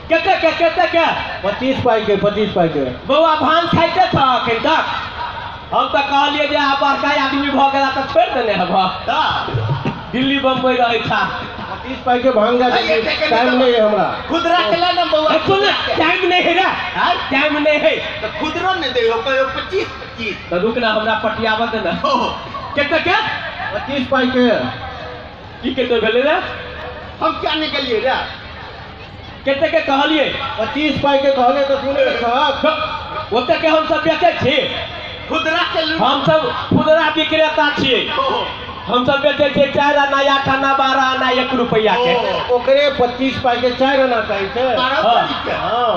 केते के 25 पाई के बउआ भान खाइते था अखन तक हम तो कहलिए जे आप बड़का आदमी भ गेला तो छोड़ देने हब दिल्ली बम्बई रहे था 25 पाई के भांगा टाइम नहीं है हमरा खुदरा चला ना बउआ टाइम नहीं है रे टाइम नहीं है तो खुदरो ने दे हो 25 तो रुकना हमरा पटियावा दे ना केते के 25 पाई के की केते भेले रे हम क्या निकलिए रे केते के कहलिए 25 पाई के कहले तो सुने साहब ओते के हम सब बेचे छी खुदरा के हम सब खुदरा विक्रेता छिए हम सब बेचे छी 4 आना 8 आना 12 आना 1 रुपया के ओकरे 25 पाई के 4 आना कहि छै हां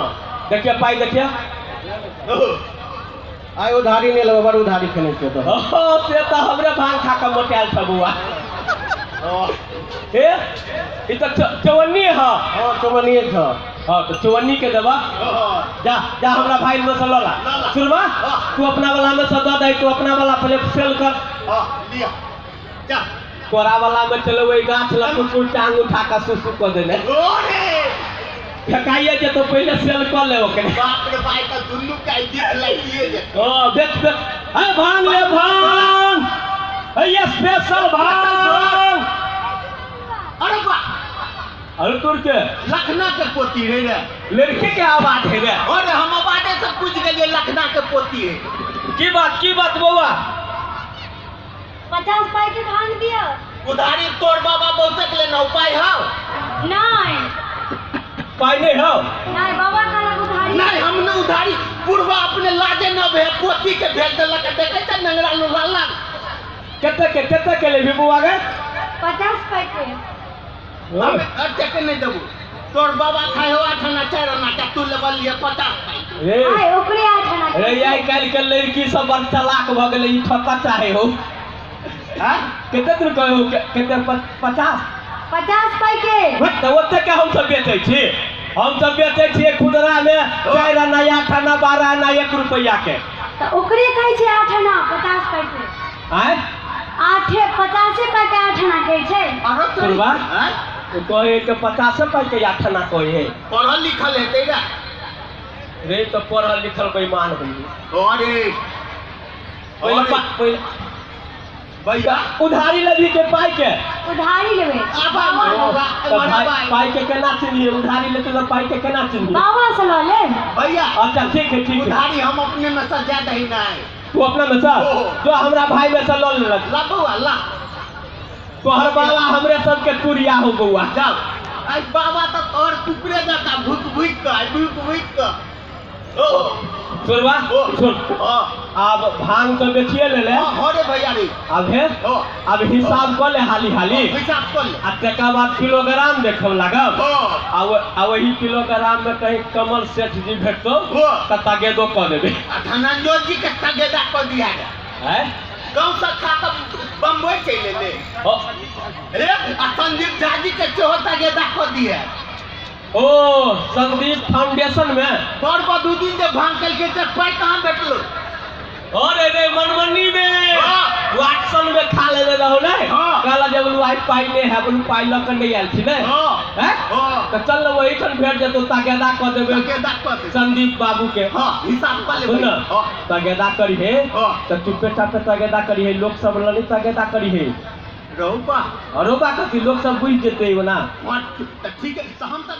देखिए पाई देखिए आय उधारी नहीं लो बड़ उधारी खेने छै तो से तो हमरे भांग खा के मोटाइल छ बुआ ए ई तो चवन्नी है हां चवन्नी छ हां तो चवन्नी के देबा जा जा हमरा भाई में से ला सुनवा तू अपना वाला में से दे तू अपना वाला पहले सेल कर हां लिया जा तोरा वाला में चलो वही गाछ लकुल टांग उठा के सुसु कर देने ओरे फेकाइए जे तो पहले सेल कर ले ओकरे बाप रे भाई का दुन्नु का दिख लाइए जे हां देख ए भांग ले भांग ए स्पेशल भांग अरे बा अरे तोर के लखना के पोती है रे लड़के के आवाज है रे अरे हम बाटे से पूछ गेलिए लखना के पोती है की बात बउआ 50 पाई के भांग दिया उधारी तोर बाबा बहुत के लेना उपाय हो नहीं पाई नहीं हो नहीं बाबा का उधारी नहीं हमने उधारी पूर्वा अपने लाजे न भे पोती के भेज देलक देखे त नंगरा लाला केते के ले बउआ गे 50 पाई के हम अटे के नहीं देबू तोर बाबा खाए हो 8 आना 4 आना का तू लेवल लिए 50 पाई रे हाय ओकरे 8 आना रे आई काल के लड़की सब बड़ चालाक भ गेलै ई ठका चाहे हो हां केते दिन कहू केते 50 पाई के तो ओते के हम सब बेचै छी हम सब बेचै छी खुदरा में 4 आना 8 आना 12 आना 1 रुपया के तो ओकरे कहै छै 8 आना 50 पाई के हैं 8 50 पाई के 8 आना कहै छै अरे सुनवा तो कहे के 50 पाई के 8 आना कहे है पढ़ल लिखल हेतै रे रे तो पढ़ल लिखल बेईमान होई अरे पहले भैया उधारी लेबी के पाई के उधारी लेबे बाबा पाई के केना चिन्हिए उधारी लेते तो पाई के केना चिन्हिए बाबा से ल ले भैया अच्छा ठीक है उधारी हम अपने में से ज्यादा ही नहीं तू अपना में से जो हमरा भाई में से ल ले ला बउआ ला तोहर बाला हमरे सब के तुरिया हो बउआ जाओ आई बाबा तो और टुकड़े जाता भूख का सुनवा सुन अब भांग तो बेचिए ले ले हो रे भैया रे अब है अब हिसाब कर ले हाली हिसाब कर ले आ तकर बाद किलोग्राम देखम लागब आ वही किलोग्राम में कहीं कमल सेठ जी भेटतो त तगेदो कर देबे धनंजय जी के तगेदा कर दिया है गांव से खाता बम्बई चले ले रे संदीप झा जी के सेहो तगेदा कर दिया ओ संदीप फाउंडेशन में बड़ बड़ 2 दिन से भांग कल के पाई कहां बैठलो अरे रे मनमनी में वाटसन में खा ले रहो ने कहला जब लू आई पाई नहीं है बोलू पाई लक नहीं आल छी ने हैं तो चल वही ठन भेट जतो तगेदा कर देबे तगेदा कर दे संदीप बाबू के हां हिसाब कर ले सुन तगेदा करी है तो तू पेटा पे तगेदा करी है लोग सब लनी तगेदा करी है रोबा अरोबा कथी लोग सब बुझ जेते ना ठीक है तो हम तो